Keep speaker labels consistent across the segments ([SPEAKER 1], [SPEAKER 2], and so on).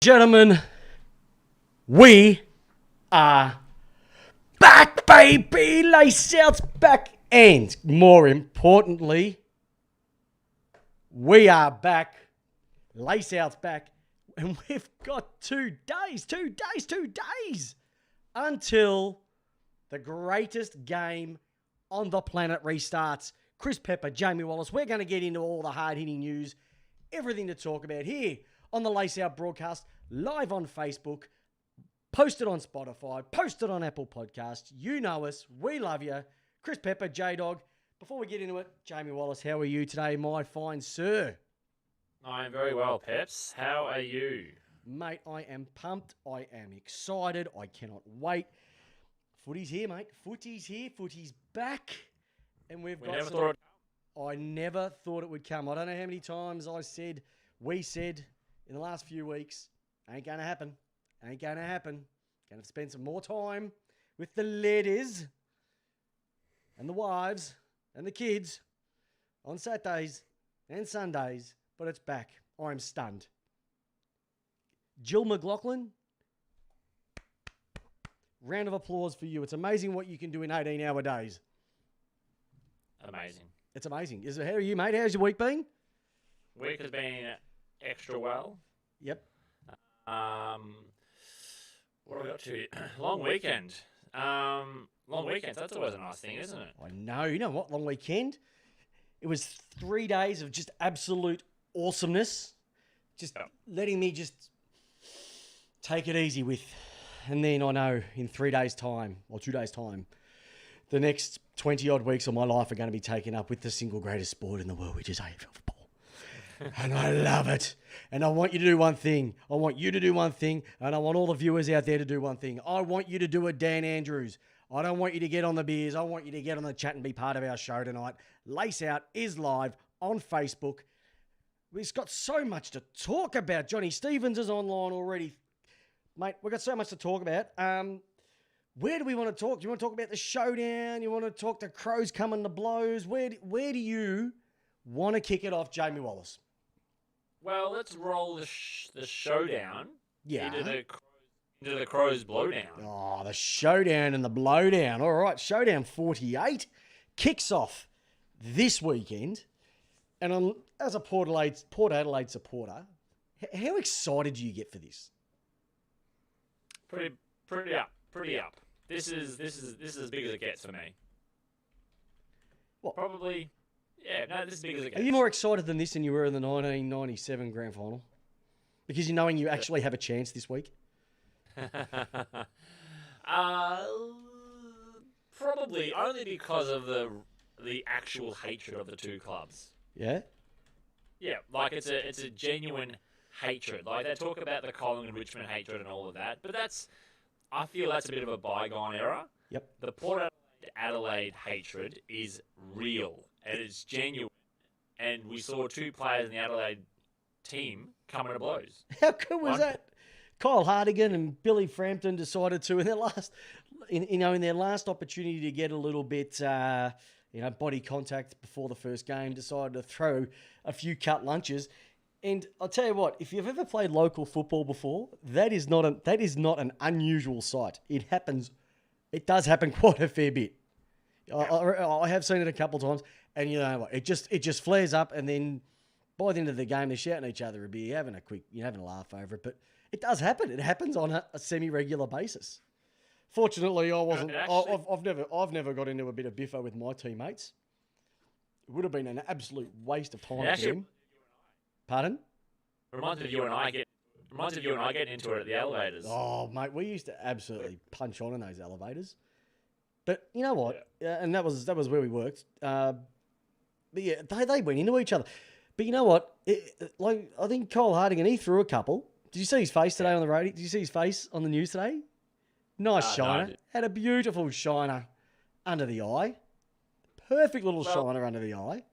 [SPEAKER 1] Gentlemen, we are back, baby! Lace Out's back. And more importantly, we are back. Lace Out's back. And we've got 2 days until the greatest game on the planet restarts. Chris Pepper, Jamie Wallace. We're going to get into all the hard-hitting news, everything to talk about here on the Lace Out broadcast, live on Facebook, posted on Spotify, posted on Apple Podcasts. You know us. We love you. Chris Pepper, J-Dog. Before we get into it, Jamie Wallace, how are you today, my fine sir?
[SPEAKER 2] I am very well, Peps. How are you?
[SPEAKER 1] Mate, I am pumped. I am excited. I cannot wait. Footy's here, mate. Footy's here. Footy's back. And we never thought it would come. I don't know how many times we said in the last few weeks, ain't going to happen. Ain't going to happen. Going to spend some more time with the ladies and the wives and the kids on Saturdays and Sundays, but it's back. I'm stunned. Jill McLaughlin, round of applause for you. It's amazing what you can do in 18-hour days.
[SPEAKER 2] Amazing.
[SPEAKER 1] It's amazing. How are you, mate? How's your week been?
[SPEAKER 2] Week has been extra well.
[SPEAKER 1] Yep.
[SPEAKER 2] What have we got to? Long weekend. Long weekends, that's always a nice thing, isn't it?
[SPEAKER 1] I know. You know what? Long weekend. It was 3 days of just absolute awesomeness. Just letting me just take it easy with. And then I know in 3 days' time, or 2 days' time, the next 20-odd weeks of my life are going to be taken up with the single greatest sport in the world, which is AFL football. And I love it. And I want you to do one thing. I want you to do one thing. And I want all the viewers out there to do one thing. I want you to do a Dan Andrews. I don't want you to get on the beers. I want you to get on the chat and be part of our show tonight. Lace Out is live on Facebook. We've got so much to talk about. Johnny Stevens is online already. Mate, we've got so much to talk about. Where do we want to talk? Do you want to talk about the showdown? You want to talk the Crows coming to blows? Where do you want to kick it off, Jamie Wallace?
[SPEAKER 2] Well, let's roll the showdown into the Crows blowdown.
[SPEAKER 1] Oh, the showdown and the blowdown. All right, showdown 48 kicks off this weekend. And as a Port Adelaide supporter, how excited do you get for this?
[SPEAKER 2] Pretty up. This is as big as it gets for me.
[SPEAKER 1] What?
[SPEAKER 2] Probably. Yeah, no, this is as big as it gets.
[SPEAKER 1] Are you more excited than this than you were in the 1997 grand final? Because you're knowing you actually have a chance this week?
[SPEAKER 2] Probably only because of the actual hatred of the two clubs.
[SPEAKER 1] Yeah?
[SPEAKER 2] Yeah, like it's a genuine hatred. Like they talk about the Collingwood and Richmond hatred and all of that, but I feel that's a bit of a bygone era.
[SPEAKER 1] Yep.
[SPEAKER 2] The Port Adelaide hatred is real and it's genuine. And we saw 2 players in the Adelaide team coming to blows.
[SPEAKER 1] How good was that? Kyle Hartigan and Billy Frampton decided to, in their last opportunity to get a little bit, body contact before the first game, decided to throw a few cut lunches. And I'll tell you what, if you've ever played local football before, that is not an unusual sight. It does happen quite a fair bit. I have seen it a couple of times, and you know what, it just flares up, and then by the end of the game, they're shouting at each other a bit, you're having a laugh over it, but it does happen. It happens on a semi-regular basis. Fortunately, I wasn't. I've never got into a bit of biffo with my teammates. It would have been an absolute waste of time for them. Pardon?
[SPEAKER 2] Reminds me of you and I getting into it at the elevators.
[SPEAKER 1] Oh, mate, we used to absolutely punch on in those elevators. But you know what? Yeah. And that was where we worked. But yeah, they went into each other. But you know what? I think Cole Hartigan, he threw a couple. Did you see his face today on the radio? Did you see his face on the news today? Nice shiner. No, had a beautiful shiner under the eye. Perfect little shiner under the eye.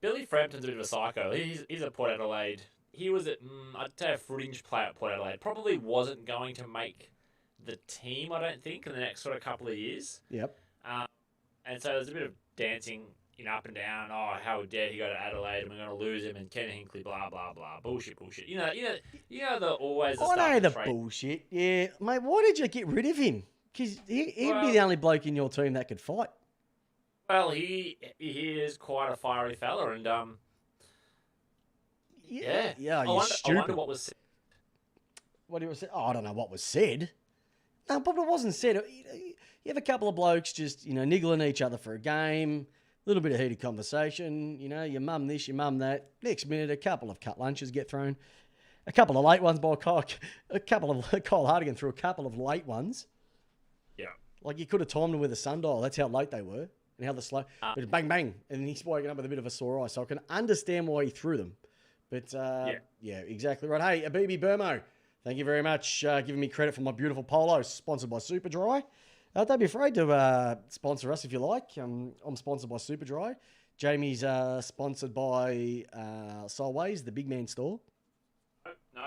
[SPEAKER 2] Billy Frampton's a bit of a psycho. He's at Port Adelaide. He was I'd say a fringe player at Port Adelaide. Probably wasn't going to make the team, I don't think, in the next sort of couple of years.
[SPEAKER 1] Yep.
[SPEAKER 2] And so there's a bit of dancing up and down. Oh, how dare he go to Adelaide, and we're going to lose him, and Ken Hinkley, blah blah blah, bullshit. The always the
[SPEAKER 1] I
[SPEAKER 2] stuff
[SPEAKER 1] know
[SPEAKER 2] the
[SPEAKER 1] the
[SPEAKER 2] trade.
[SPEAKER 1] bullshit. Yeah, mate, why did you get rid of him? Because he'd be
[SPEAKER 2] Well-
[SPEAKER 1] the only bloke in your team that could fight.
[SPEAKER 2] Well, he is quite a fiery fella, and yeah.
[SPEAKER 1] Yeah,
[SPEAKER 2] I
[SPEAKER 1] you're
[SPEAKER 2] wonder
[SPEAKER 1] stupid.
[SPEAKER 2] what was said.
[SPEAKER 1] What do you say? Oh, I don't know what was said. No, but it wasn't said. You have a couple of blokes just, niggling each other for a game, a little bit of heated conversation, your mum this, your mum that. Next minute, a couple of cut lunches get thrown. A couple of late ones by Kyle Hardigan threw a couple of late ones.
[SPEAKER 2] Yeah.
[SPEAKER 1] Like you could have timed them with a sundial. That's how late they were and how the slow. But bang, bang. And he's woken up with a bit of a sore eye. So I can understand why he threw them. But yeah, exactly right. Hey, Abibi Burmo, thank you very much giving me credit for my beautiful polo, sponsored by Superdry. Don't be afraid to sponsor us if you like. I'm sponsored by Superdry. Jamie's sponsored by Solways, the big man store.
[SPEAKER 2] No.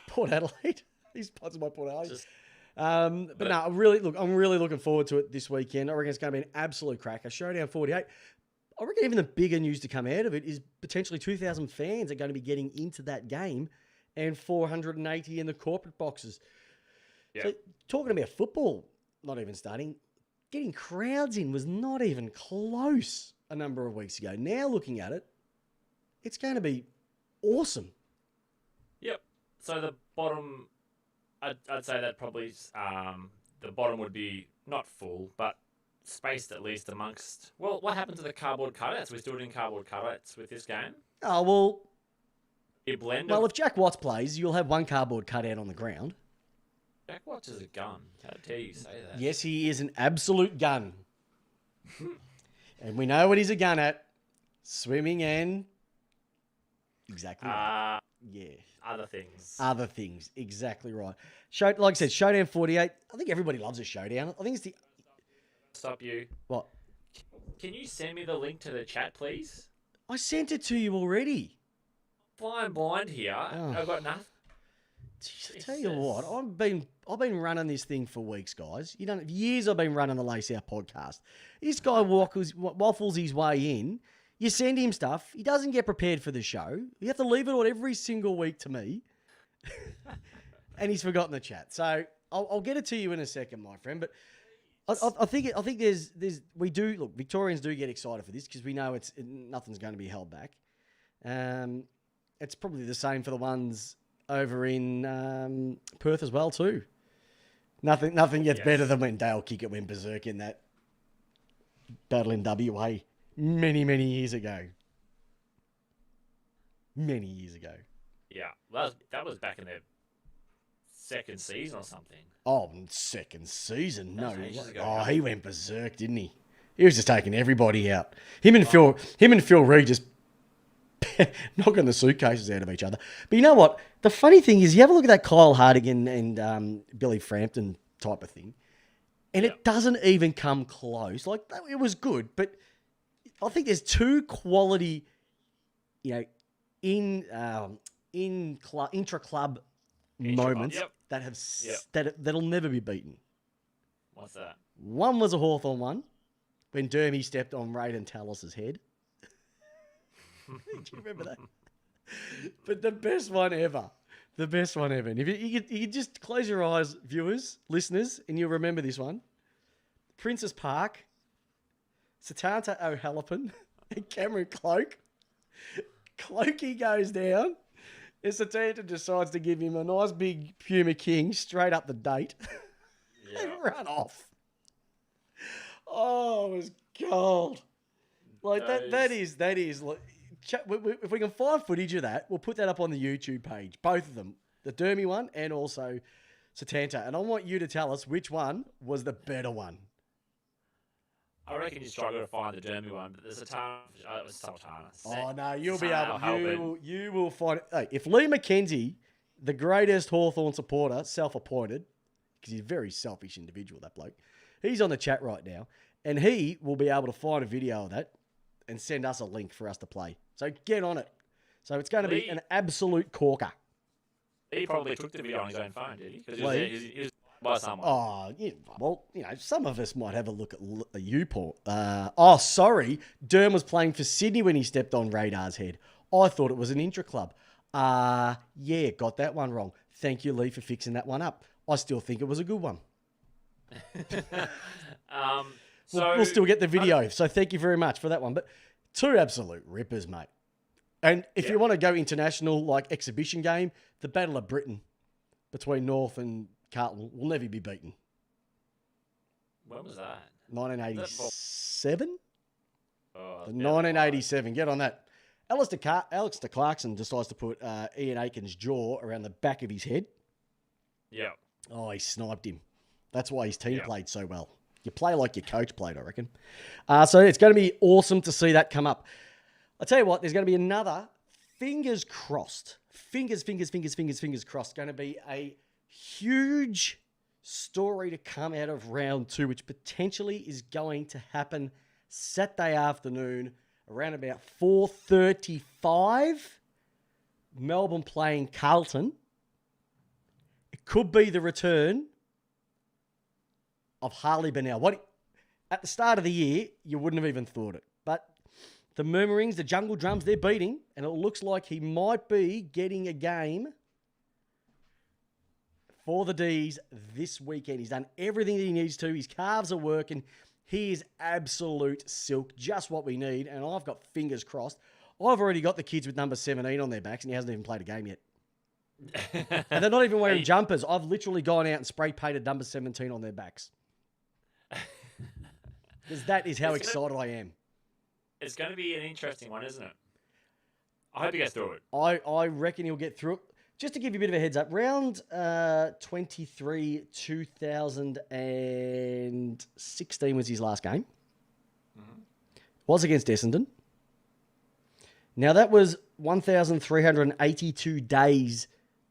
[SPEAKER 1] Port Adelaide. He's sponsored by Port Adelaide. But no, I'm really looking forward to it this weekend. I reckon it's going to be an absolute cracker. Showdown 48. I reckon even the bigger news to come out of it is potentially 2,000 fans are going to be getting into that game and 480 in the corporate boxes.
[SPEAKER 2] Yeah.
[SPEAKER 1] So talking about football, not even starting, getting crowds in was not even close a number of weeks ago. Now looking at it, it's going to be awesome.
[SPEAKER 2] Yep. So the bottom, I'd say that probably the bottom would be not full, but spaced at least amongst. Well, what happened to the cardboard cutouts? We're still doing cardboard cutouts with this game.
[SPEAKER 1] Oh, well.
[SPEAKER 2] You blend.
[SPEAKER 1] Well, if Jack Watts plays, you'll have one cardboard cutout on the ground.
[SPEAKER 2] Jack Watts is a gun. How dare you say that?
[SPEAKER 1] Yes, he is an absolute gun. And we know what he's a gun at. Swimming and... Exactly right. Yeah.
[SPEAKER 2] Other things.
[SPEAKER 1] Exactly right. Like I said, Showdown 48. I think everybody loves a showdown. I think it's the...
[SPEAKER 2] Stop you.
[SPEAKER 1] What?
[SPEAKER 2] Can you send me the link to the chat, please?
[SPEAKER 1] I sent it to you already.
[SPEAKER 2] Flying blind here.
[SPEAKER 1] Oh.
[SPEAKER 2] I've got nothing.
[SPEAKER 1] Jeez, I tell you what, I've been running this thing for weeks, guys. Years I've been running the Lace Out podcast. This guy waffles his way in. You send him stuff. He doesn't get prepared for the show. You have to leave it on every single week to me. And he's forgotten the chat. So I'll get it to you in a second, my friend. But I think Victorians do get excited for this because we know nothing's going to be held back. It's probably the same for the ones over in Perth as well too. Nothing gets better than when Dale Kickett went berserk in that battle in WA many years ago. Many years ago.
[SPEAKER 2] Yeah, that was back in their second season or something.
[SPEAKER 1] Oh, second season? No.
[SPEAKER 2] ages ago.
[SPEAKER 1] Oh, he went berserk, didn't he? He was just taking everybody out. Him and Phil Reed just knocking the suitcases out of each other. But you know what? The funny thing is, you have a look at that Kyle Hardigan and Billy Frampton type of thing, and it doesn't even come close. Like, it was good, but I think there's two quality, intra-club moments
[SPEAKER 2] yep.
[SPEAKER 1] that'll never be beaten.
[SPEAKER 2] What's that?
[SPEAKER 1] One was a Hawthorn one, when Dermy stepped on Raiden Tallis's head. Do you remember that? But the best one ever. And if you could just close your eyes, viewers, listeners, and you'll remember this one. Princes Park, Satanta O'Halloran, and Cameron Cloak. Cloaky goes down, and Satanta decides to give him a nice big Puma King straight up the date and run off. Oh, it was cold. Like that is like, if we can find footage of that, we'll put that up on the YouTube page. Both of them, the Dermy one and also Satanta. And I want you to tell us which one was the better one.
[SPEAKER 2] I reckon you struggle to find the Dermy one, but there's it was Sultana.
[SPEAKER 1] Oh no, you'll be able. You will find it. Hey, if Lee McKenzie, the greatest Hawthorn supporter, self-appointed, because he's a very selfish individual, that bloke, he's on the chat right now, and he will be able to find a video of that and send us a link for us to play. So get on it. So it's going to be an absolute corker.
[SPEAKER 2] He probably took the video on his own phone, did he? Because he was by someone.
[SPEAKER 1] Oh, yeah, well, some of us might have a look at you, Paul. Sorry. Durham was playing for Sydney when he stepped on Radar's head. I thought it was an intra-club. Yeah, got that one wrong. Thank you, Lee, for fixing that one up. I still think it was a good one. We'll still get the video, so thank you very much for that one. But 2 absolute rippers, mate. And if you want to go international, like exhibition game, the Battle of Britain between North and Carlton will never be beaten.
[SPEAKER 2] When was that?
[SPEAKER 1] 1987?
[SPEAKER 2] Oh,
[SPEAKER 1] 1987. Get on that. Alistair Clarkson decides to put Ian Aiken's jaw around the back of his head.
[SPEAKER 2] Yeah.
[SPEAKER 1] Oh, he sniped him. That's why his team played so well. You play like your coach played, I reckon. So it's going to be awesome to see that come up. I'll tell you what, there's going to be another, fingers crossed, fingers crossed, going to be a huge story to come out of round 2, which potentially is going to happen Saturday afternoon around about 4:35. Melbourne playing Carlton. It could be the return of Harley Bennell. At the start of the year, you wouldn't have even thought it. But the murmurings, the jungle drums, they're beating, and it looks like he might be getting a game for the D's this weekend. He's done everything that he needs to. His calves are working. He is absolute silk, just what we need, and I've got fingers crossed. I've already got the kids with number 17 on their backs, and he hasn't even played a game yet. And they're not even wearing jumpers. I've literally gone out and spray painted number 17 on their backs. Because that is how excited I am.
[SPEAKER 2] It's going to be an interesting one, isn't it? I hope he gets through it.
[SPEAKER 1] I reckon he'll get through it. Just to give you a bit of a heads up, round 23, 2016 was his last game. Mm-hmm. Was against Essendon. Now, that was 1,382 days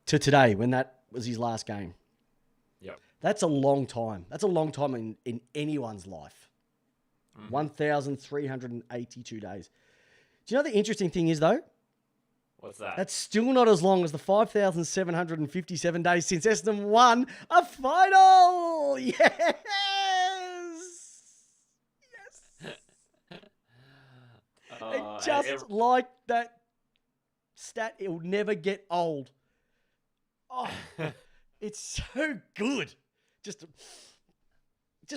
[SPEAKER 1] to today when that was his last game.
[SPEAKER 2] Yep.
[SPEAKER 1] That's a long time. That's a long time in anyone's life. Mm-hmm. 1,382 days. Do you know the interesting thing is, though?
[SPEAKER 2] What's that?
[SPEAKER 1] That's still not as long as the 5,757 days since Essendon won a final. Yes. And just like that stat, it'll never get old. Oh, it's so good. Just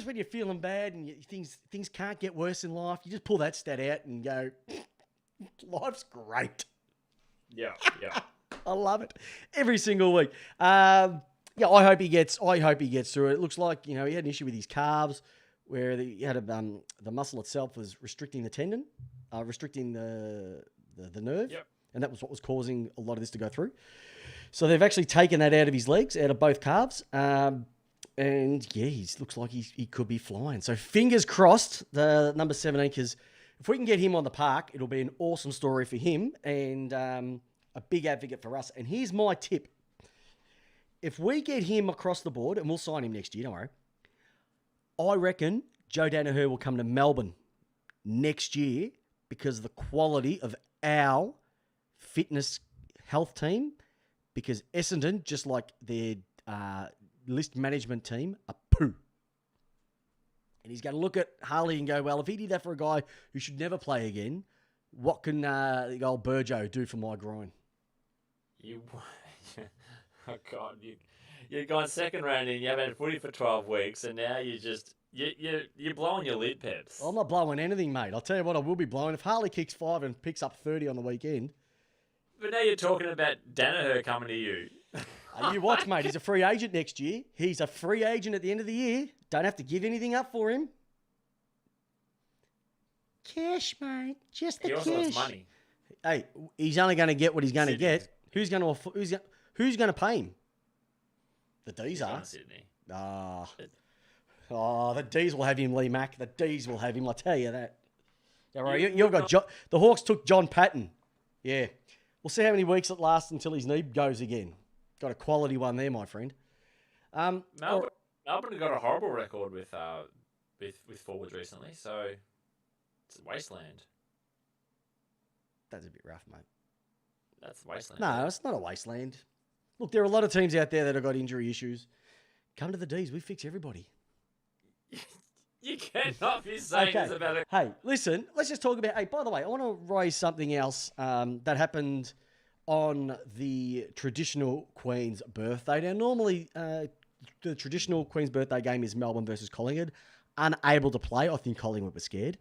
[SPEAKER 1] when you're feeling bad and things can't get worse in life, you just pull that stat out and go, life's great.
[SPEAKER 2] Yeah.
[SPEAKER 1] I love it every single week. I hope he gets through it. It looks like he had an issue with his calves where he had the muscle itself was restricting the tendon, restricting the nerve, and that was what was causing a lot of this to go through. So they've actually taken that out of his legs, out of both calves, and he looks like he could be flying. So fingers crossed, the number 17, because if we can get him on the park, it'll be an awesome story for him and a big advocate for us. And here's my tip. If we get him across the board, and we'll sign him next year, don't worry, I reckon Joe Danaher will come to Melbourne next year because of the quality of our fitness health team, because Essendon, just like their list management team, are poo. And he's going to look at Harley and go, well, if he did that for a guy who should never play again, what can the old Burjo do for my groin?
[SPEAKER 2] Oh, God. You've gone second round and you haven't had footy for 12 weeks, and now you're blowing your lid, Peps.
[SPEAKER 1] I'm not blowing anything, mate. I'll tell you what I will be blowing. If Harley kicks 5 and picks up 30 on the weekend.
[SPEAKER 2] But now you're talking about Danaher coming to you.
[SPEAKER 1] You watch, mate. He's a free agent next year. He's a free agent at the end of the year. Don't have to give anything up for him. Cash, mate. Just the cash.
[SPEAKER 2] He also wants money.
[SPEAKER 1] Hey, he's only going to get what he's going to get. Who's going to pay him? The D's are.
[SPEAKER 2] Sydney.
[SPEAKER 1] The D's will have him, Lee Mack. The D's will have him. I'll tell you that. All right, you've got the Hawks took John Patton. Yeah. We'll see how many weeks it lasts until his knee goes again. Got a quality one there, my friend.
[SPEAKER 2] Melbourne got a horrible record with forwards recently, so it's a wasteland.
[SPEAKER 1] That's a bit rough, mate.
[SPEAKER 2] That's wasteland.
[SPEAKER 1] No, it's not a wasteland. Look, there are a lot of teams out there that have got injury issues. Come to the D's. We fix everybody.
[SPEAKER 2] You cannot be saying this about it.
[SPEAKER 1] Hey, listen, let's just talk about... Hey, by the way, I want to raise something else that happened on the traditional Queen's birthday. Now, normally, the traditional Queen's birthday game is Melbourne versus Collingwood. Unable to play. I think Collingwood were scared.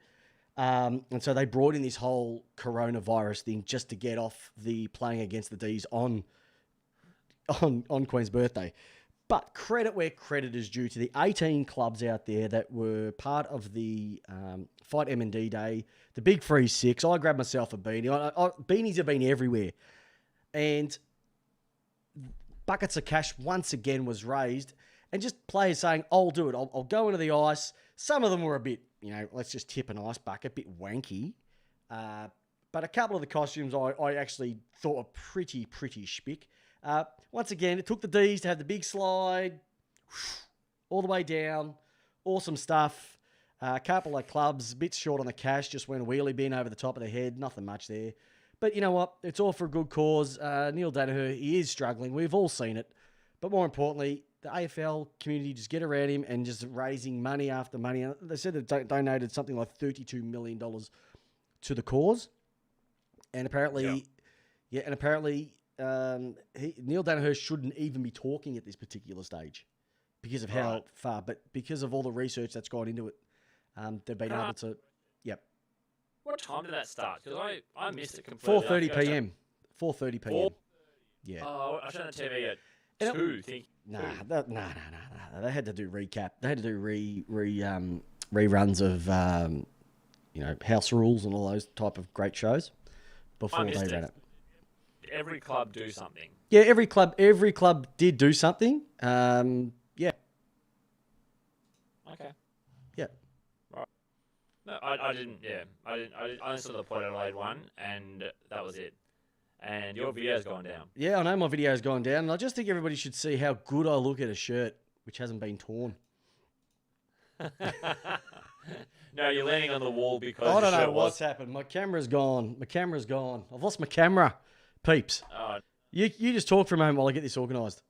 [SPEAKER 1] And so they brought in this whole coronavirus thing just to get off the playing against the D's on Queen's birthday. But credit where credit is due to the 18 clubs out there that were part of the Fight M&D Day, the Big Free Six. I grabbed myself a beanie. Beanies have been everywhere. And buckets of cash once again was raised. And just players saying, I'll do it. I'll go into the ice. Some of them were a bit, let's just tip an ice bucket, a bit wanky. But a couple of the costumes I actually thought were pretty spick. Once again, it took the D's to have the big slide all the way down. Awesome stuff. A couple of clubs, a bit short on the cash, just went a wheelie bin over the top of the head. Nothing much there. But you know what? It's all for a good cause. Neil Danaher, he is struggling. We've all seen it. But more importantly, the AFL community just get around him and just raising money after money. They said they donated something like $32 million to the cause. And apparently, Neil Danaher shouldn't even be talking at this particular stage because of how far, but because of all the research that's gone into it, they've been able to,
[SPEAKER 2] What time did that start? Because I missed it completely.
[SPEAKER 1] 4:30 p.m. 4:30 p.m. Yeah.
[SPEAKER 2] Oh, I turned the TV at 2.
[SPEAKER 1] They had to do recap. They had to do reruns of, House Rules and all those type of great shows before they ran it.
[SPEAKER 2] Every club do something.
[SPEAKER 1] Yeah, every club did do something. Yeah.
[SPEAKER 2] Okay.
[SPEAKER 1] Yeah.
[SPEAKER 2] Right. No, I didn't. Yeah, I only saw the Port Adelaide one, and that was it. And your video's gone down.
[SPEAKER 1] Yeah, I know my video's gone down, and I just think everybody should see how good I look at a shirt which hasn't been torn.
[SPEAKER 2] No, you're landing on the wall because
[SPEAKER 1] I don't know what's happened. My camera's gone. I've lost my camera. Peeps. You just talk for a moment while I get this organised.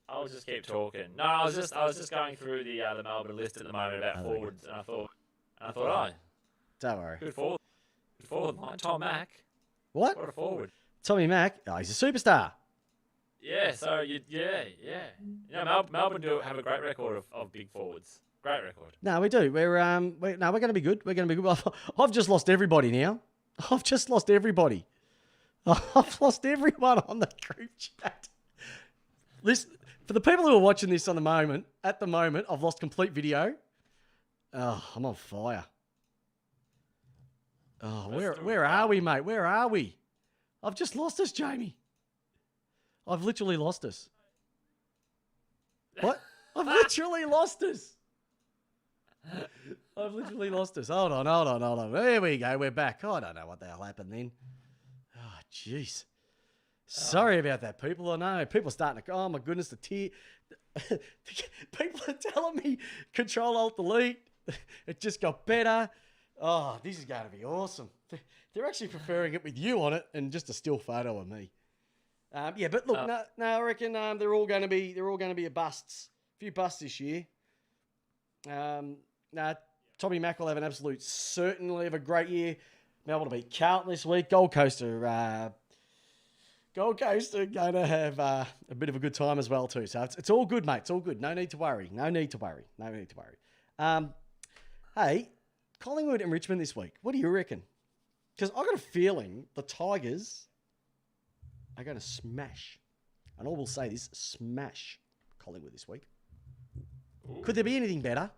[SPEAKER 2] I'll just keep talking. No, I was just going through the Melbourne list at the moment about forwards, and I thought,
[SPEAKER 1] don't worry.
[SPEAKER 2] Good forward, mine, Tom Mack.
[SPEAKER 1] What?
[SPEAKER 2] What a forward.
[SPEAKER 1] Tommy Mack. Oh, he's a superstar.
[SPEAKER 2] Yeah. So Melbourne do have a great record of big forwards. Great record.
[SPEAKER 1] No, we do. We're going to be good. We're going to be good. I've just lost everybody now. I've lost everyone on the group chat. Listen, for the people who are watching this at the moment, I've lost complete video. Oh, I'm on fire. Oh, where are we, mate? Where are we? I've just lost us, Jamie. I've literally lost us. What? I've literally lost us. Hold on. There we go. We're back. I don't know what the hell happened then. Oh, jeez. Sorry about that, people. I know. People are starting to... Oh, my goodness, the tear... People are telling me Control-Alt-Delete. It just got better. Oh, this is going to be awesome. They're actually preferring it with you on it and just a still photo of me. Yeah, but look, no, I reckon they're all going to be a busts. A few busts this year. Tommy Mack will have an absolute certainly have a great year. Melbourne will beat Carlton this week. Gold Coast are going to have a bit of a good time as well too. So it's all good, mate. It's all good. No need to worry. Hey, Collingwood and Richmond this week. What do you reckon? Because I got a feeling the Tigers are going to smash, and I will say this, smash Collingwood this week. Ooh. Could there be anything better?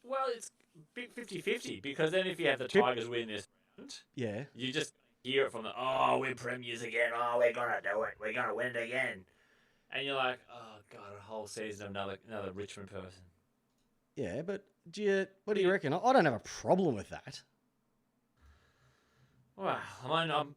[SPEAKER 2] Well, it's 50-50 because then if you have the Tigers win this round, you just hear it from we're premiers again. Oh, we're going to do it. We're going to win it again. And you're like, oh, God, a whole season of another Richmond person.
[SPEAKER 1] Yeah, but what do you reckon? I don't have a problem with that.
[SPEAKER 2] Well,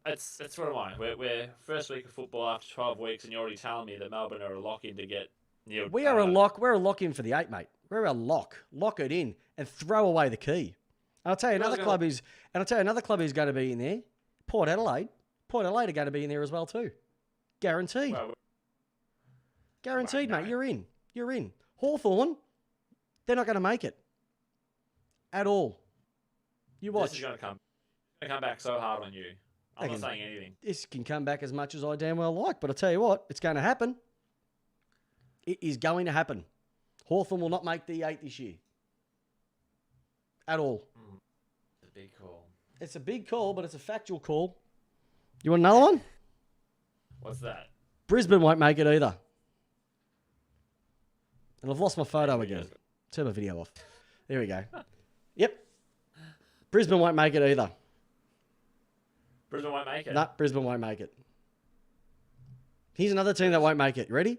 [SPEAKER 2] it's what am I? We're first week of football after 12 weeks, and you're already telling me that Melbourne are a lock in to get Neil.
[SPEAKER 1] We are a lock. We're a lock in for the 8, mate. We're a lock. Lock it in and throw away the key. And I'll tell you another club who's going to be in there. Port Adelaide. Port Adelaide are going to be in there as well too. Guaranteed. Guaranteed,
[SPEAKER 2] Right,
[SPEAKER 1] mate.
[SPEAKER 2] no.
[SPEAKER 1] You're in. Hawthorn, they're not going to make it. At all. You
[SPEAKER 2] This is
[SPEAKER 1] watch.
[SPEAKER 2] going to come back so hard on you. I'm not
[SPEAKER 1] Again,
[SPEAKER 2] saying anything.
[SPEAKER 1] This can come back as much as I damn well like, but I tell you what, it's going to happen. It is going to happen. Hawthorn will not make the 8 this year. At all.
[SPEAKER 2] It's a big call.
[SPEAKER 1] It's a big call, but it's a factual call. You want another one?
[SPEAKER 2] What's that?
[SPEAKER 1] Brisbane won't make it either. And I've lost my photo
[SPEAKER 2] Maybe
[SPEAKER 1] again.
[SPEAKER 2] yes.
[SPEAKER 1] Turn my video off. There we go. Yep. Brisbane won't make it either.
[SPEAKER 2] Brisbane won't make it.
[SPEAKER 1] No, Brisbane won't make it. Here's another team that won't make it. Ready?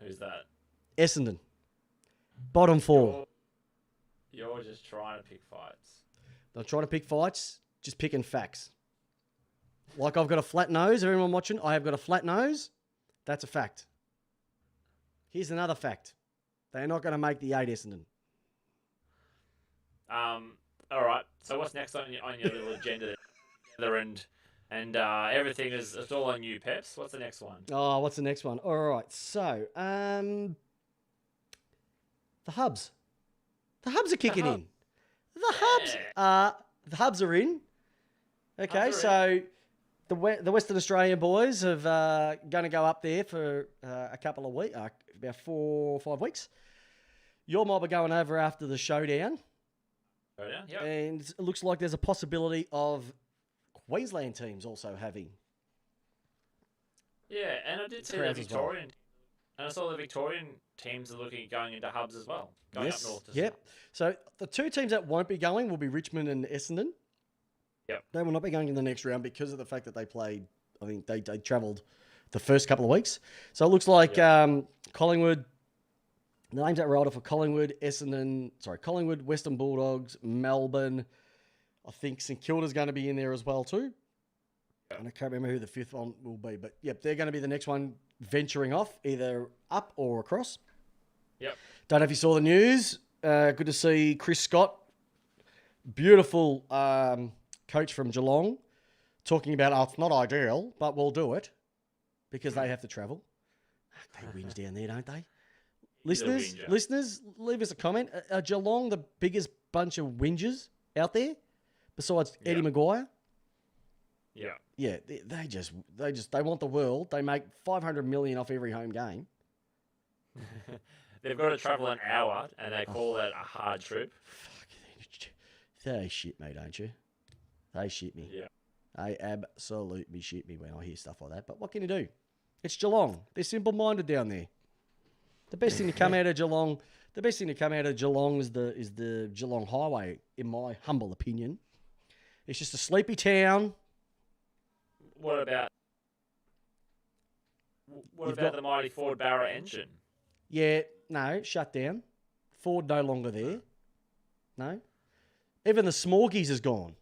[SPEAKER 2] Who's that?
[SPEAKER 1] Essendon. Bottom 4.
[SPEAKER 2] You're just trying to pick fights.
[SPEAKER 1] Not trying to pick fights, just picking facts. Like I've got a flat nose. Everyone watching, I have got a flat nose. That's a fact. Here's another fact. They're not going to make the 8, Essendon.
[SPEAKER 2] All right. So what's next on your little agenda there? And everything is it's all on you, Peps. What's the next one?
[SPEAKER 1] Oh, what's the next one? All right. So, the Hubs. The Hubs are kicking in. The Hubs are in. Okay,
[SPEAKER 2] Hubs are
[SPEAKER 1] so the Western Australian boys have going to go up there for a couple of weeks, about 4 or 5 weeks. Your mob are going over after the showdown.
[SPEAKER 2] Yep.
[SPEAKER 1] And it looks like there's a possibility of Queensland teams also having.
[SPEAKER 2] Yeah, and I did see the
[SPEAKER 1] crowds as well.
[SPEAKER 2] Victorian, and I saw the Victorian teams are looking at going into hubs as well, going
[SPEAKER 1] Yes.
[SPEAKER 2] up north. As
[SPEAKER 1] Yep. So the 2 teams that won't be going will be Richmond and Essendon.
[SPEAKER 2] Yep.
[SPEAKER 1] They will not be going in the next round because of the fact that they played. I think they travelled the first couple of weeks. So it looks like Collingwood. The names that were older for Collingwood, Collingwood, Western Bulldogs, Melbourne. I think St Kilda's going to be in there as well too. And I can't remember who the 5th one will be, but yep, they're going to be the next one venturing off, either up or across.
[SPEAKER 2] Yep.
[SPEAKER 1] Don't know if you saw the news. Good to see Chris Scott, beautiful coach from Geelong, talking about, oh, it's not ideal, but we'll do it because they have to travel. They whinge down there, don't they? Listeners, leave us a comment. Are Geelong the biggest bunch of whingers out there besides Eddie Maguire?
[SPEAKER 2] Yeah.
[SPEAKER 1] Yeah, they want the world. They make $500 million off every home game.
[SPEAKER 2] They've got to travel an hour, and they call that a hard trip.
[SPEAKER 1] Fuck, they shit me, don't you? They shit me.
[SPEAKER 2] Yeah.
[SPEAKER 1] They absolutely shit me when I hear stuff like that. But what can you do? It's Geelong. They're simple-minded down there. The best thing to come out of Geelong, is the Geelong Highway, in my humble opinion. It's just a sleepy town.
[SPEAKER 2] What about the mighty Ford Barra engine?
[SPEAKER 1] Yeah, no, shut down. Ford no longer there. No. Even the Smorgies is gone.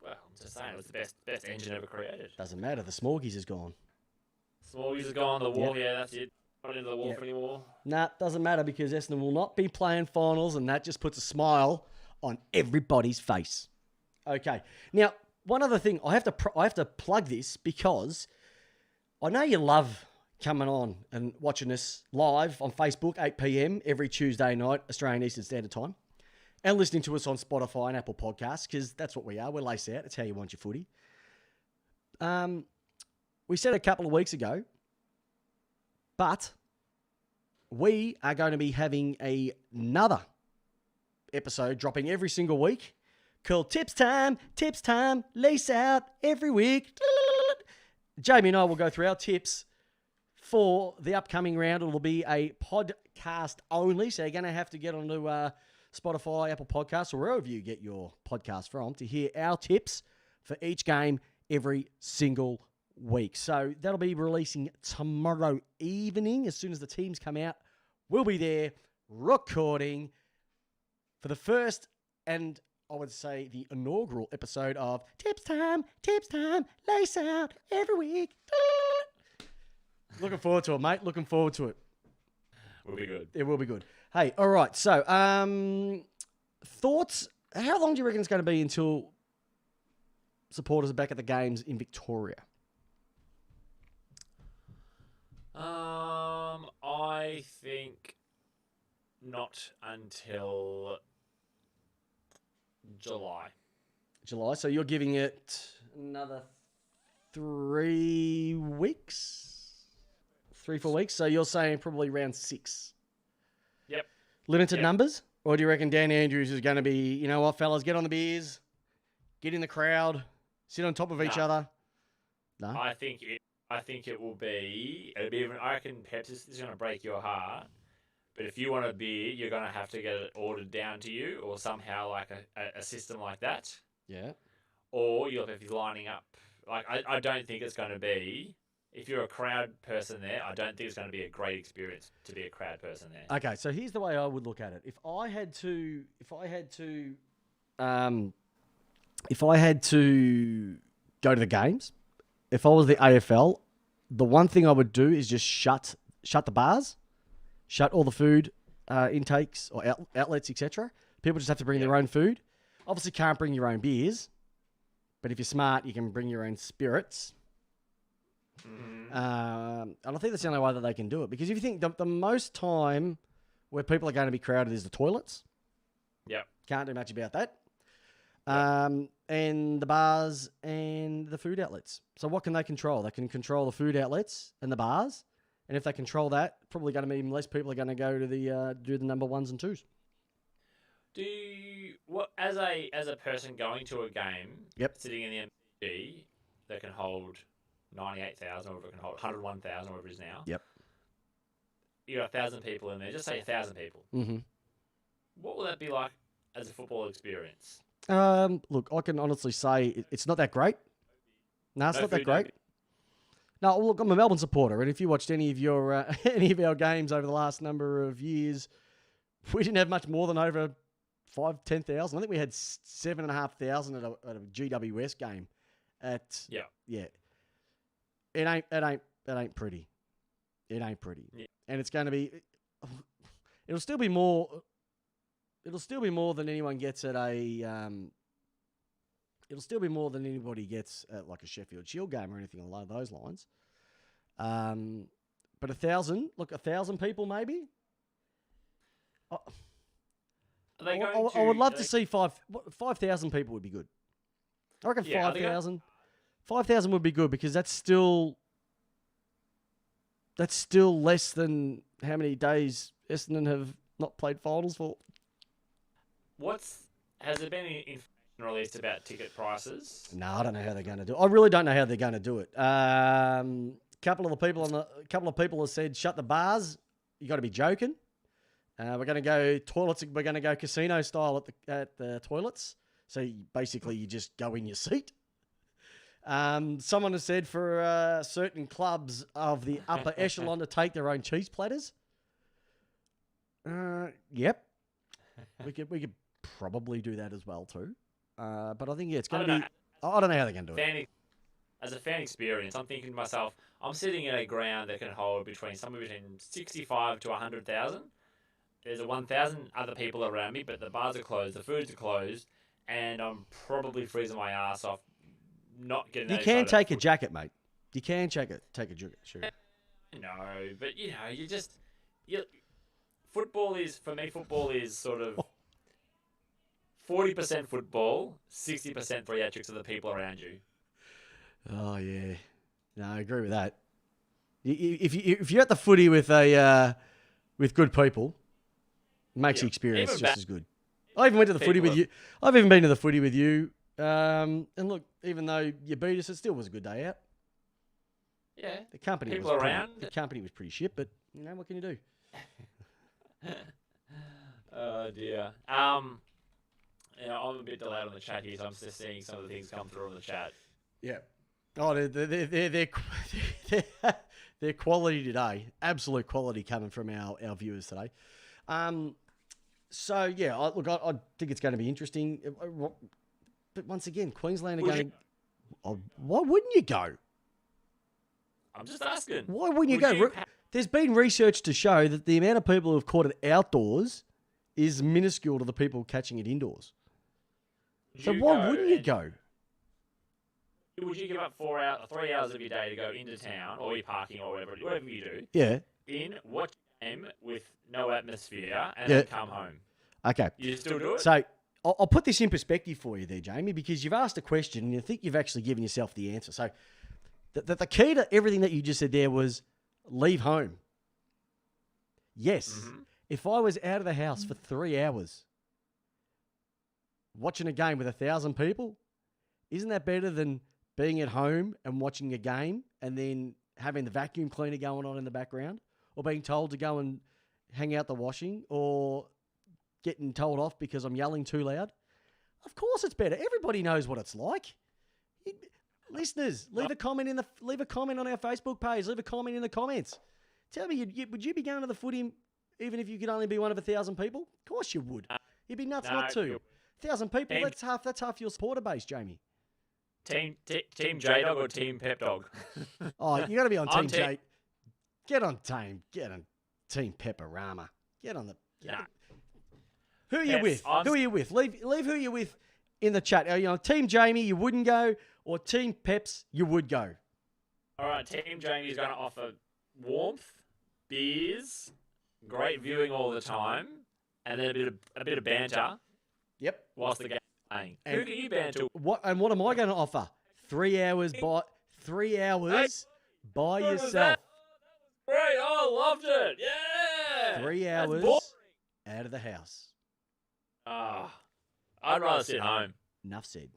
[SPEAKER 2] Well, I'm just saying it was the best engine ever created.
[SPEAKER 1] Doesn't matter. The Smorgies is gone.
[SPEAKER 2] Smallgies are gone. The wall, that's it. Not into the wall anymore.
[SPEAKER 1] Nah, doesn't matter because Essendon will not be playing finals, and that just puts a smile on everybody's face. Okay. Now, one other thing, I have to plug this because I know you love coming on and watching us live on Facebook, 8 p.m. every Tuesday night, Australian Eastern Standard Time, and listening to us on Spotify and Apple Podcasts because that's what we are. We're lace out. It's how you want your footy. We said a couple of weeks ago, but we are going to be having another episode dropping every single week called Tips Time, lace out every week. Jamie and I will go through our tips for the upcoming round. It'll be a podcast only, so you're going to have to get onto Spotify, Apple Podcasts, or wherever you get your podcast from to hear our tips for each game every single week. So that'll be releasing tomorrow evening. As soon as the teams come out, we'll be there recording for the first and I would say the inaugural episode of Tips Time, lace out every week. Looking forward to it, mate. Looking forward to it.
[SPEAKER 2] Will be good.
[SPEAKER 1] It will be good. Hey, all right. So, thoughts? How long do you reckon it's going to be until supporters are back at the games in Victoria?
[SPEAKER 2] I think not until July.
[SPEAKER 1] July. So you're giving it another 3 weeks? 3-4 weeks. So you're saying probably round 6.
[SPEAKER 2] Yep.
[SPEAKER 1] Limited
[SPEAKER 2] Yep.
[SPEAKER 1] numbers? Or do you reckon Dan Andrews is going to be, you know what, fellas, get on the beers, get in the crowd, sit on top of each
[SPEAKER 2] Nah.
[SPEAKER 1] other? No?
[SPEAKER 2] I think it will be. It'll be even. I reckon Pep is going to break your heart. But if you want a beer, you're going to have to get it ordered down to you, or somehow like a system like that.
[SPEAKER 1] Yeah.
[SPEAKER 2] Or you'll have to be lining up. Like I don't think it's going to be. If you're a crowd person there, I don't think it's going to be a great experience to be a crowd person there.
[SPEAKER 1] Okay, so here's the way I would look at it. If I had to go to the games, if I was the AFL, the one thing I would do is just shut the bars, shut all the food intakes or outlets, etc. People just have to bring their own food. Obviously, can't bring your own beers, but if you're smart, you can bring your own spirits. And I think that's the only way that they can do it. Because if you think the most time where people are going to be crowded is the toilets.
[SPEAKER 2] Yep.
[SPEAKER 1] Can't do much about that. And the bars and the food outlets. So what can they control? They can control the food outlets and the bars. And if they control that, probably going to mean less people are going to go to the do the number 1s and 2s.
[SPEAKER 2] Do you, what as a person going to a game, sitting in the MCG that can hold 98,000, or whatever it can hold 101,000, whatever it is now.
[SPEAKER 1] Yep.
[SPEAKER 2] You got 1,000 people in there. Just say 1,000 people.
[SPEAKER 1] Mm-hmm.
[SPEAKER 2] What will that be like as a football experience?
[SPEAKER 1] Look, I can honestly say it's not that great. No, it's not that great. No, look, I'm a Melbourne supporter, and if you watched any of your any of our games over the last number of years, we didn't have much more than over 10,000. I think we had 7,500 at a GWS game. Yeah. It ain't pretty. It ain't pretty.
[SPEAKER 2] Yeah.
[SPEAKER 1] And it's going to be. It'll still be more than anyone gets at a. It'll still be more than anybody gets at like a Sheffield Shield game or anything along those lines. But 1,000 people maybe.
[SPEAKER 2] Are they going
[SPEAKER 1] I would love to see 5,000 people would be good. I reckon 5,000. 5,000 would be good because that's still less than how many days Essendon have not played finals for.
[SPEAKER 2] Has there been any information released about ticket prices?
[SPEAKER 1] No, I don't know how they're going to do it. I really don't know how they're going to do it. Couple of people have said shut the bars. You got to be joking. We're going to go toilets. We're going to go casino style at the toilets. So you just go in your seat. Someone has said for certain clubs of the upper echelon to take their own cheese platters. Yep. We could probably do that as well too. But I think it's going to be. I don't know how they're going to do it.
[SPEAKER 2] As a fan experience, I'm thinking to myself, I'm sitting in a ground that can hold somewhere between 65 to 100,000. There's 1,000 other people around me, but the bars are closed, the foods are closed, and I'm probably freezing my ass off. Not getting.
[SPEAKER 1] You can take a jacket, mate. You can take a jacket. Sure.
[SPEAKER 2] No, but football is for me. Football is sort of 40% football, 60% theatrics of the people around you.
[SPEAKER 1] Oh yeah, no, I agree with that. If you're at the footy with good people, it makes the experience just as good. I even went to the footy with you. I've even been to the footy with you. And look, even though you beat us, it still was a good day out.
[SPEAKER 2] Yeah.
[SPEAKER 1] The company was pretty shit, but what can you do?
[SPEAKER 2] Oh dear. I'm a bit delayed on the chat here, so I'm just seeing some of the things come through on the chat.
[SPEAKER 1] Yeah. Oh, they're quality today. Absolute quality coming from our viewers today. So yeah, I think it's going to be interesting. But once again, Queensland are going. Why wouldn't you go?
[SPEAKER 2] I'm just asking.
[SPEAKER 1] Why wouldn't you go? There's been research to show that the amount of people who have caught it outdoors is minuscule to the people catching it indoors. So why wouldn't you go?
[SPEAKER 2] would you give up 3 hours of your day to go into town or your parking or whatever you do?
[SPEAKER 1] Yeah.
[SPEAKER 2] Watch a game with no atmosphere and
[SPEAKER 1] Yeah.
[SPEAKER 2] then come home.
[SPEAKER 1] Okay.
[SPEAKER 2] You still do it?
[SPEAKER 1] So I'll put this in perspective for you there, Jamie, because you've asked a question and I think you've actually given yourself the answer. So the key to everything that you just said there was leave home. Yes.
[SPEAKER 2] Mm-hmm.
[SPEAKER 1] If I was out of the house for 3 hours watching a game with 1,000 people, isn't that better than being at home and watching a game and then having the vacuum cleaner going on in the background, or being told to go and hang out the washing, or getting told off because I'm yelling too loud? Of course it's better. Everybody knows what it's like. Listeners, leave a comment on our Facebook page. Leave a comment in the comments. Tell me, would you be going to the footy even if you could only be one of 1,000 people? Of course you would. You'd be nuts not to. 1,000 people, that's half your supporter base, Jamie.
[SPEAKER 2] Team J-Dog or Team Pep Dog?
[SPEAKER 1] Oh, you got to be on Team J. Get on Team Pepperama. Get on the... Who are you with? Who are you with? Leave who you're with in the chat. Are you on Team Jamie, you wouldn't go, or Team Peps, you would go?
[SPEAKER 2] All right, Team Jamie's going to offer warmth, beers, great viewing all the time, and then a bit of banter.
[SPEAKER 1] Yep.
[SPEAKER 2] Whilst the game's playing. Who can you banter?
[SPEAKER 1] What am I going to offer? 3 hours by yourself.
[SPEAKER 2] Great! Oh, I loved it. Yeah.
[SPEAKER 1] 3 hours out of the house.
[SPEAKER 2] I'd rather sit home.
[SPEAKER 1] Enough said.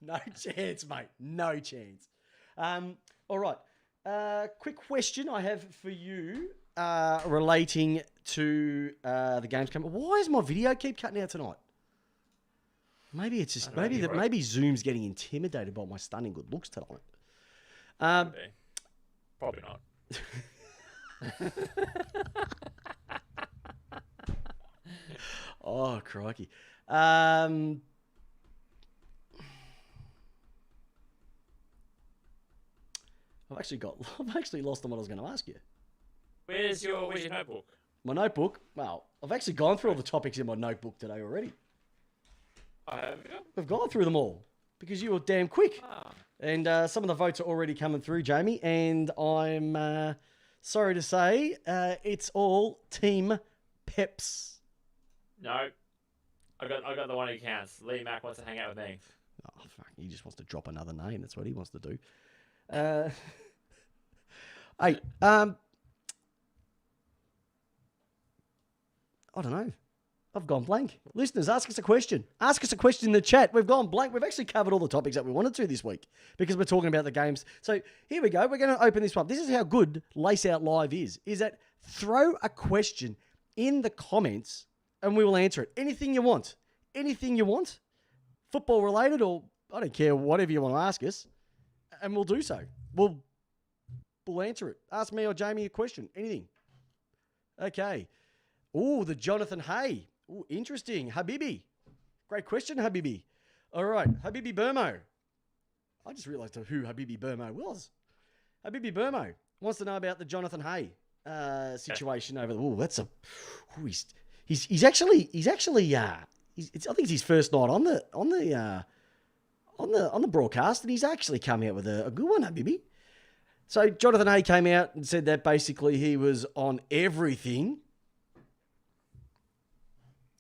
[SPEAKER 1] No chance, mate. No chance. All right. Quick question I have for you relating to the games coming. Why does my video keep cutting out tonight? Maybe it's just maybe Zoom's getting intimidated by my stunning good looks tonight.
[SPEAKER 2] Probably not.
[SPEAKER 1] Oh, crikey. I've actually lost on what I was going to ask you.
[SPEAKER 2] Where's your notebook?
[SPEAKER 1] My notebook? Well, I've actually gone through all the topics in my notebook today already. We've gone through them all because you were damn quick. And some of the votes are already coming through, Jamie. And I'm sorry to say it's all Team Peps.
[SPEAKER 2] No. I got the one who counts. Lee Mack wants to hang out with me.
[SPEAKER 1] Oh, fuck. He just wants to drop another name. That's what he wants to do. Hey, I don't know. I've gone blank. Listeners, ask us a question. Ask us a question in the chat. We've gone blank. We've actually covered all the topics that we wanted to this week because we're talking about the games. So here we go. We're going to open this one. This is how good Lace Out Live is that throw a question in the comments and we will answer it. Anything you want. Anything you want. Football related or I don't care, whatever you want to ask us. And we'll do so. We'll answer it. Ask me or Jamie a question. Anything. Okay. Oh, the Jonathan Hay. Oh, interesting. Habibi. Great question, Habibi. All right. Habibi Burmo. I just realised who Habibi Burmo was. Habibi Burmo wants to know about the Jonathan Hay situation over the... Oh, that's a... Ooh, he's actually I think it's his first night on the broadcast, and he's actually come out with a good one, Habibi. So Jonathan Hay came out and said that basically he was on everything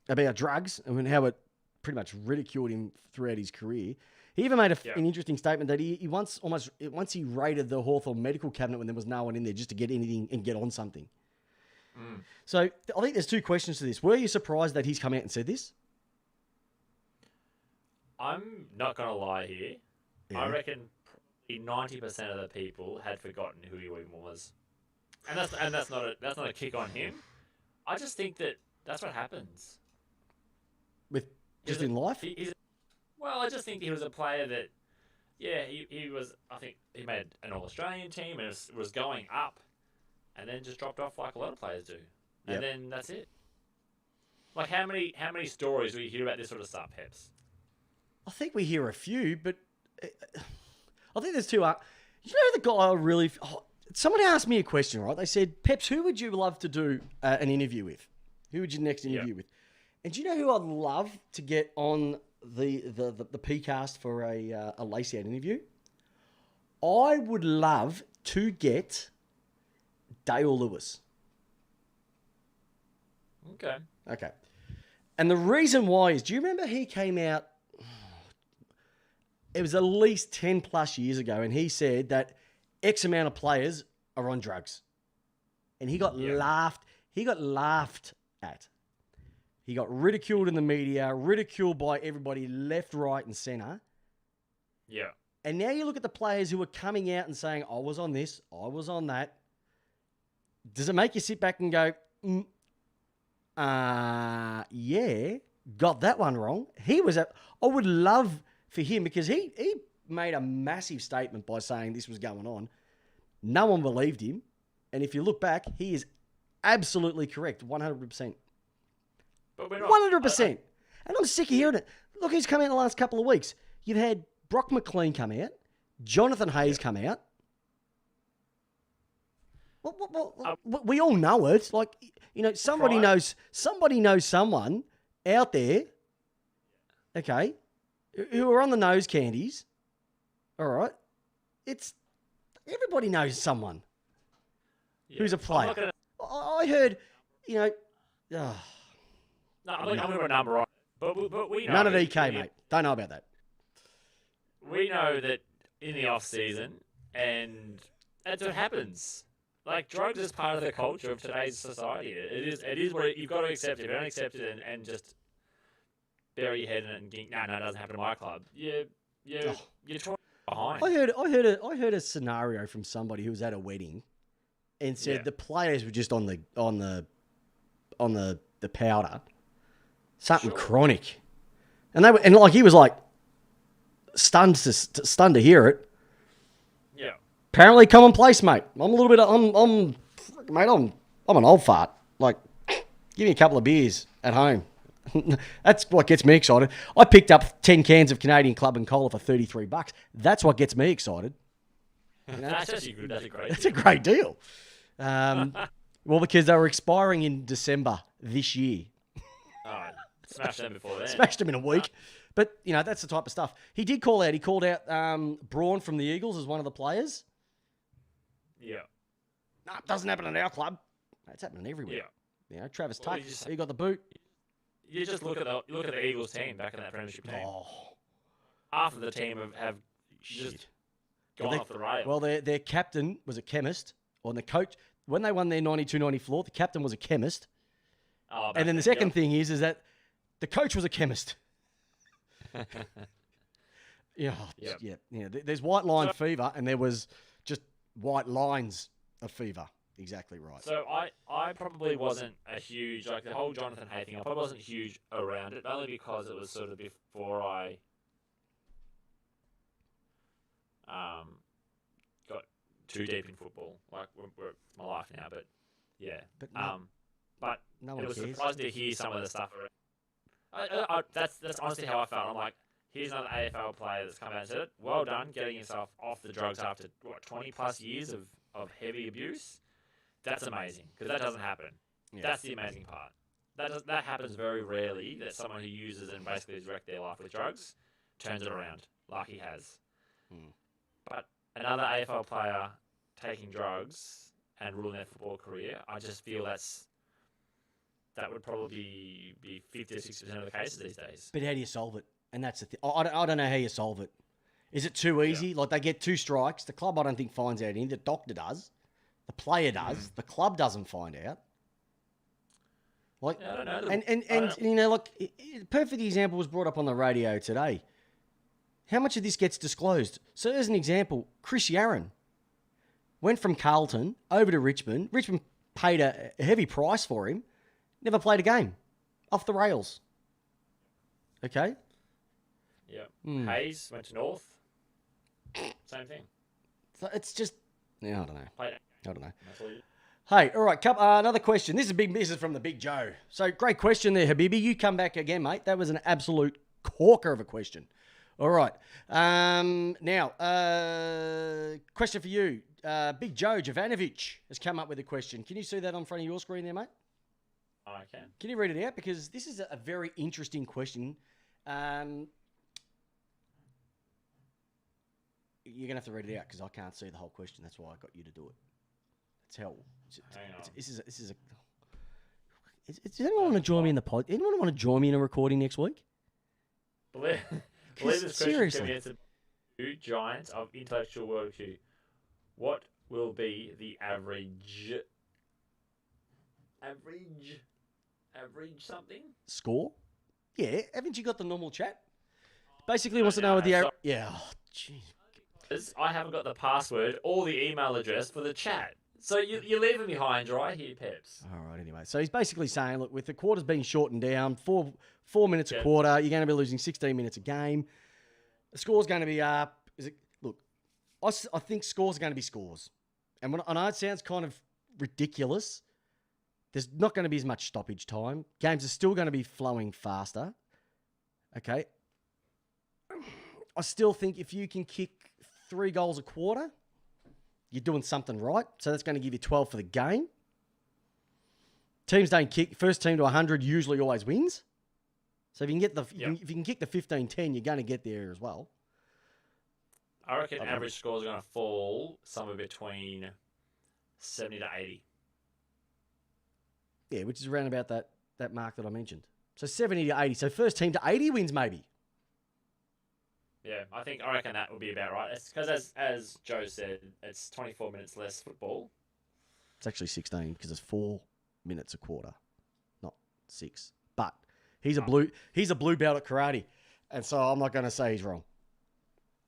[SPEAKER 1] about drugs and how it pretty much ridiculed him throughout his career. He even made an interesting statement that he once he raided the Hawthorn medical cabinet when there was no one in there just to get anything and get on something. Mm. So I think there's two questions to this. Were you surprised that he's come out and said this?
[SPEAKER 2] I'm not going to lie here. Yeah. I reckon probably 90% of the people had forgotten who he even was. And that's not a kick on him. I just think that's what happens.
[SPEAKER 1] In life?
[SPEAKER 2] I just think he was a player that, he was, I think he made an All-Australian team and was going up and then just dropped off like a lot of players do. And then that's it. Like how many stories do you hear about this sort of stuff, Peps?
[SPEAKER 1] I think we hear a few, but I think there's two. You know the guy I really... someone asked me a question, right? They said, Peps, who would you love to do an interview with? Who would you next interview with? And do you know who I'd love to get on the PCast for a Lace Out interview. I would love to get Dale Lewis. Okay. And the reason why is, do you remember he came out, it was at least 10 plus years ago, and he said that X amount of players are on drugs. And he got laughed at. He got ridiculed in the media, ridiculed by everybody left, right, and centre.
[SPEAKER 2] Yeah.
[SPEAKER 1] And now you look at the players who are coming out and saying, I was on this, I was on that. Does it make you sit back and go, yeah, got that one wrong? I would love for him, because he made a massive statement by saying this was going on. No one believed him. And if you look back, he is absolutely correct, 100%.
[SPEAKER 2] But we're not
[SPEAKER 1] 100%. And I'm sick of hearing it. Look who's come out in the last couple of weeks. You've had Brock McLean come out. Jonathan Hayes come out. Well, we all know it. Like, somebody knows someone out there, okay, who are on the nose candies. All right. Everybody knows someone who's a player. I heard,
[SPEAKER 2] No, I'm going to put a number on it. But we know.
[SPEAKER 1] None of EK, mate. Don't know about that.
[SPEAKER 2] We know that in the off-season, and that's what happens. Like, drugs is part of the culture of today's society. It is what you've got to accept it. If you don't accept it and just bury your head in it and think, no, it doesn't happen to my club. You're trying behind.
[SPEAKER 1] I heard a scenario from somebody who was at a wedding and said the players were just on the powder, something chronic, and he was like stunned to hear it.
[SPEAKER 2] Yeah.
[SPEAKER 1] Apparently commonplace, mate. I'm an old fart. Like, give me a couple of beers at home. That's what gets me excited. I picked up 10 cans of Canadian Club and Cola for $33. That's what gets me excited.
[SPEAKER 2] That's actually good. That's a great.
[SPEAKER 1] That's a great deal. Well, because they were expiring in December this year.
[SPEAKER 2] Oh, smashed them before then.
[SPEAKER 1] Smashed them in a week. But, that's the type of stuff. He did call out. He called out Braun from the Eagles as one of the players.
[SPEAKER 2] Yeah.
[SPEAKER 1] No, it doesn't happen at our club. It's happening everywhere. Yeah. Travis Tuck, he got the boot.
[SPEAKER 2] You just look at the Eagles team back in that premiership team.
[SPEAKER 1] Oh.
[SPEAKER 2] Half of the team have just gone off the rails.
[SPEAKER 1] Well, their captain was a chemist, or the coach. When they won their 92-94, the captain was a chemist.
[SPEAKER 2] Oh,
[SPEAKER 1] and then the second thing is that the coach was a chemist. Yeah. There's white line fever, and there was just white lines of fever. Exactly right.
[SPEAKER 2] So I probably wasn't a huge, like the whole Jonathan Hay thing, I probably wasn't huge around it, only because it was sort of before I got too deep in football. Like, we're my life now, but yeah. But
[SPEAKER 1] no
[SPEAKER 2] it
[SPEAKER 1] one
[SPEAKER 2] was
[SPEAKER 1] cares.
[SPEAKER 2] surprising to hear some of the stuff around. That's honestly how I felt. I'm like, here's another AFL player that's come out and said it. Well done, getting yourself off the drugs after, 20 plus years of heavy abuse. That's amazing, because that doesn't happen. Yeah. That's the amazing part. That happens very rarely, that someone who uses and basically has wrecked their life with drugs turns it around, like he has. But another AFL player taking drugs and ruining their football career, I just feel that would probably be 50 to 60% of the cases these days.
[SPEAKER 1] But how do you solve it? And that's the thing. I don't know how you solve it. Is it too easy? Yeah. Like, they get 2 strikes. The club, I don't think, finds out anything. The doctor does. The player does. The club doesn't find out. Like, I don't know. A perfect example was brought up on the radio today. How much of this gets disclosed? So, as an example, Chris Yarran went from Carlton over to Richmond. Richmond paid a heavy price for him. Never played a game. Off the rails. Okay?
[SPEAKER 2] Yeah. Hayes went to North. Same thing.
[SPEAKER 1] So it's just, I don't know. I don't know.
[SPEAKER 2] Absolutely.
[SPEAKER 1] Hey, all right, another question. This is from the Big Joe. So, great question there, Habibi. You come back again, mate. That was an absolute corker of a question. All right. Now, question for you. Big Joe Jovanovic has come up with a question. Can you see that on front of your screen there, mate?
[SPEAKER 2] I can.
[SPEAKER 1] Can you read it out? Because this is a very interesting question. You're gonna have to read it out because I can't see the whole question. That's why I got you to do it. That's how.
[SPEAKER 2] Hang on.
[SPEAKER 1] This is a. Does anyone want to join me in the pod? Anyone want to join me in a recording next week?
[SPEAKER 2] Believe this question
[SPEAKER 1] seriously.
[SPEAKER 2] can be answered by 2 giants of intellectual world IQ. What will be the average something?
[SPEAKER 1] Score? Yeah, haven't you got the normal chat? Basically wants to know
[SPEAKER 2] No,
[SPEAKER 1] what the...
[SPEAKER 2] sorry.
[SPEAKER 1] Yeah, oh, jeez.
[SPEAKER 2] I haven't got the password or the email address for the chat. So you're leaving me high and dry here, Peps.
[SPEAKER 1] All right, anyway. So he's basically saying, look, with the quarters being shortened down, four minutes a
[SPEAKER 2] Yep.
[SPEAKER 1] quarter, you're going to be losing 16 minutes a game. The score's going to be up. Look, I think scores are going to be scores. And I know it sounds kind of ridiculous. There's not going to be as much stoppage time. Games are still going to be flowing faster. Okay. I still think if you can kick 3 goals a quarter, you're doing something right. So that's going to give you 12 for the game. Teams don't kick. First team to 100 usually always wins. So if you can get if you can kick the 15-10, you're going to get there as well.
[SPEAKER 2] I reckon average scores are going to fall somewhere between 70 to 80.
[SPEAKER 1] Yeah, which is around about that mark that I mentioned. So 70 to 80. So first team to 80 wins maybe.
[SPEAKER 2] Yeah, I reckon that would be about right. It's because as Joe said, it's 24 minutes less football.
[SPEAKER 1] It's actually 16 because it's 4 minutes a quarter, not 6. But he's a blue belt at karate, and so I'm not going to say he's wrong.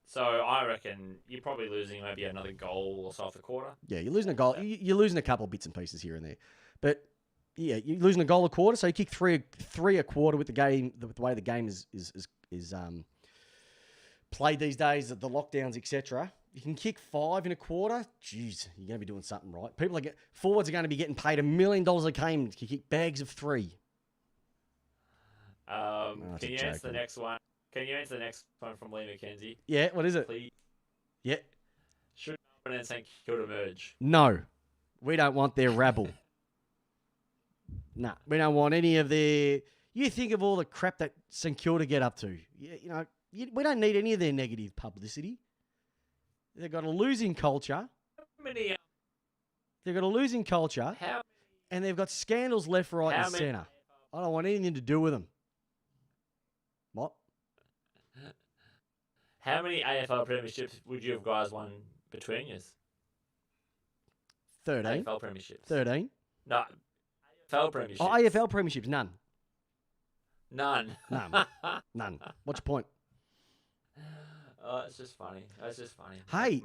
[SPEAKER 2] So I reckon you're probably losing maybe another goal or so off the quarter.
[SPEAKER 1] Yeah, you're losing a goal. You're losing a couple of bits and pieces here and there, but yeah, you're losing a goal a quarter. So you kick three a quarter with the game, the way the game is played these days, the lockdowns, etc. You can kick 5 in a quarter. Jeez, you're going to be doing something right. Forwards are going to be getting paid $1 million a game to kick bags of 3.
[SPEAKER 2] Can you answer the next one? Can you answer the next one from Lee McKenzie?
[SPEAKER 1] Yeah, what is it?
[SPEAKER 2] Please.
[SPEAKER 1] Yeah.
[SPEAKER 2] Should Melbourne and St Kilda merge?
[SPEAKER 1] No, we don't want their rabble. Nah, we don't want any of their... You think of all the crap that St Kilda get up to. We don't need any of their negative publicity. They've got a losing culture. They've got a losing culture. And they've got scandals left, right, and centre. I don't want anything to do with them. What?
[SPEAKER 2] How many AFL premierships would you have guys won between you?
[SPEAKER 1] 13.
[SPEAKER 2] AFL premierships.
[SPEAKER 1] 13.
[SPEAKER 2] No. AFL premierships.
[SPEAKER 1] Oh, AFL premierships, none.
[SPEAKER 2] None.
[SPEAKER 1] None. What's your point?
[SPEAKER 2] Oh, it's just funny. It's just funny.
[SPEAKER 1] Hey.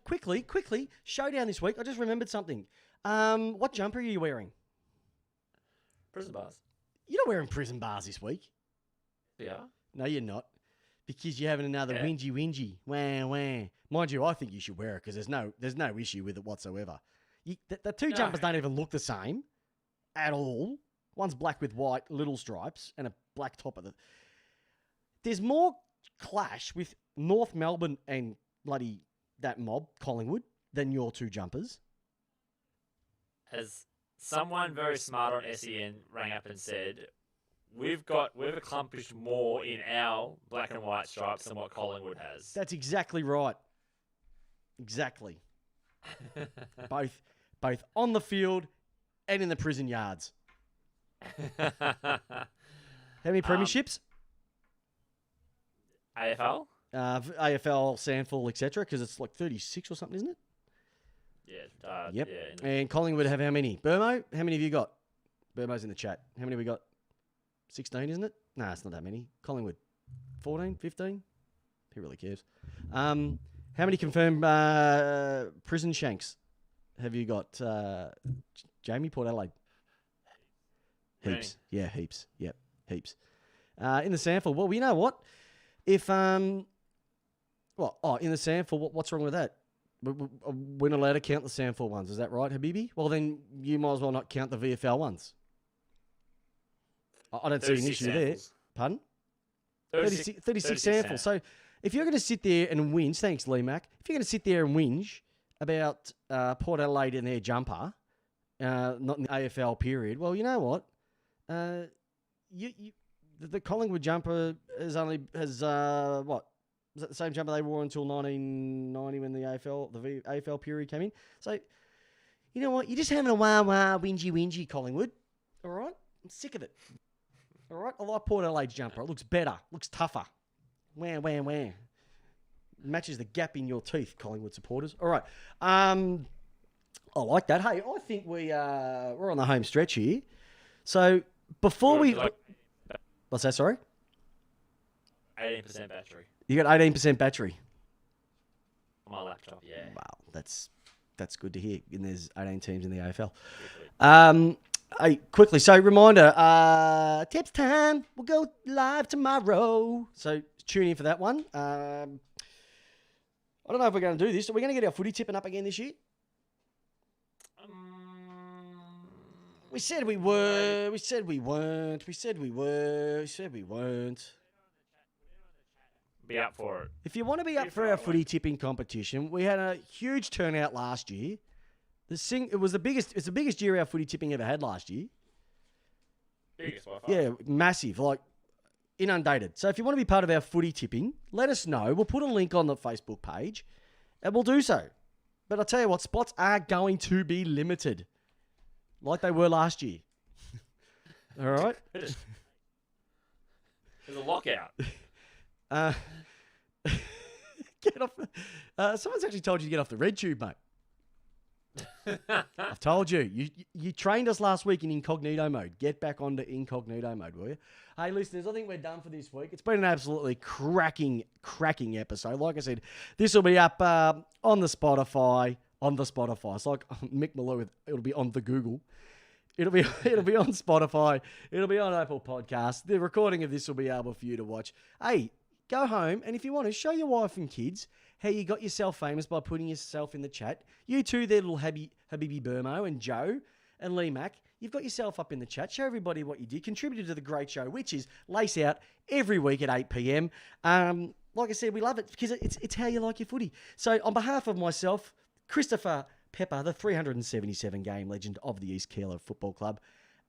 [SPEAKER 1] Quickly, showdown this week. I just remembered something. What jumper are you wearing?
[SPEAKER 2] Prison bars.
[SPEAKER 1] You're not wearing prison bars this week.
[SPEAKER 2] Yeah.
[SPEAKER 1] No, you're not. Because you're having another whingy. Wah. Mind you, I think you should wear it because there's no issue with it whatsoever. The 2 jumpers don't even look the same at all. One's black with white little stripes and a black top of the... There's more clash with North Melbourne and bloody that mob, Collingwood, than your 2 jumpers.
[SPEAKER 2] As someone very smart on SEN rang up and said, we've accomplished more in our black and white stripes than what Collingwood has.
[SPEAKER 1] That's exactly right. Exactly. both on the field and in the prison yards. How many premierships?
[SPEAKER 2] AFL?
[SPEAKER 1] AFL, Sandford, etc. Because it's like 36 or something, isn't it?
[SPEAKER 2] Yeah.
[SPEAKER 1] Yep.
[SPEAKER 2] Yeah,
[SPEAKER 1] and Collingwood have how many? Burmo, how many have you got? Burmo's in the chat. How many have we got? 16, isn't it? No, it's not that many. Collingwood, 14, 15? Who really cares? How many confirmed prison shanks have you got? Jamie, Port Adelaide? Heaps. Yeah, heaps. Yep, heaps. In the Sandford, well, you know what? If, in the Sandford, what's wrong with that? We're not allowed to count the Sandford ones. Is that right, Habibi? Well, then you might as well not count the VFL ones. I don't see an issue there. Pardon? 36 samples. So if you're going to sit there and whinge, thanks, Lee Mac. If you're going to sit there and whinge about Port Adelaide and their jumper, not in the AFL period, well, you know what? the Collingwood jumper has what? Was that the same jumper they wore until 1990 when the AFL period came in? So, you know what? You're just having a wah-wah, whingy, Collingwood. All right? I'm sick of it. All right? I like Port Adelaide's jumper. It looks better. Looks tougher. Wah. Matches the gap in your teeth, Collingwood supporters. All right. I like that. Hey, I think we're on the home stretch here. So, before we... What's that, sorry?
[SPEAKER 2] 18% battery.
[SPEAKER 1] You got 18% battery.
[SPEAKER 2] On my laptop, yeah.
[SPEAKER 1] Wow, that's good to hear. And there's 18 teams in the AFL. Hey, quickly. So, reminder, tips time. We'll go live tomorrow. So, tune in for that one. I don't know if we're going to do this. Are we going to get our footy tipping up again this year? We said we were. We said we weren't. We said we were. We said we weren't.
[SPEAKER 2] Be up for it.
[SPEAKER 1] If you want to be up for our footy tipping competition, we had a huge turnout last year. It was the biggest. It's the biggest year our footy tipping ever had last year.
[SPEAKER 2] Biggest by far.
[SPEAKER 1] Yeah, massive, like inundated. So if you want to be part of our footy tipping, let us know. We'll put a link on the Facebook page, and we'll do so. But I'll tell you what, spots are going to be limited, like they were last year. All right.
[SPEAKER 2] There's a lockout.
[SPEAKER 1] Get off. Someone's actually told you to get off the red tube, mate. I've told you. You trained us last week in incognito mode. Get back onto incognito mode, will you? Hey, listeners, I think we're done for this week. It's been an absolutely cracking episode. Like I said, this will be up on the Spotify. It's like Mick Malou. It'll be on the Google. It'll be on Spotify. It'll be on Apple Podcasts. The recording of this will be able for you to watch. Hey, go home, and if you want to, show your wife and kids how you got yourself famous by putting yourself in the chat. You too, there, little Habibi Burmo and Joe and Lee Mack. You've got yourself up in the chat. Show everybody what you did. Contributed to the great show, which is Lace Out every week at 8 p.m. Like I said, we love it because it's how you like your footy. So on behalf of myself, Christopher Pepper, the 377 game legend of the East Keilor Football Club,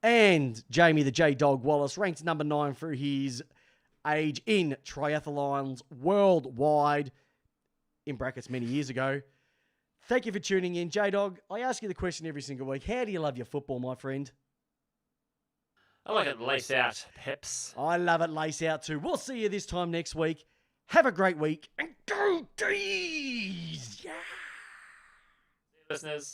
[SPEAKER 1] and Jamie the J-Dog Wallace, ranked number 9 for his age in triathlons worldwide, in brackets many years ago. Thank you for tuning in. J-Dog, I ask you the question every single week. How do you love your football, my friend?
[SPEAKER 2] I like it lace out, Peps.
[SPEAKER 1] I love it lace out too. We'll see you this time next week. Have a great week and go D's! Yeah!
[SPEAKER 2] Listeners.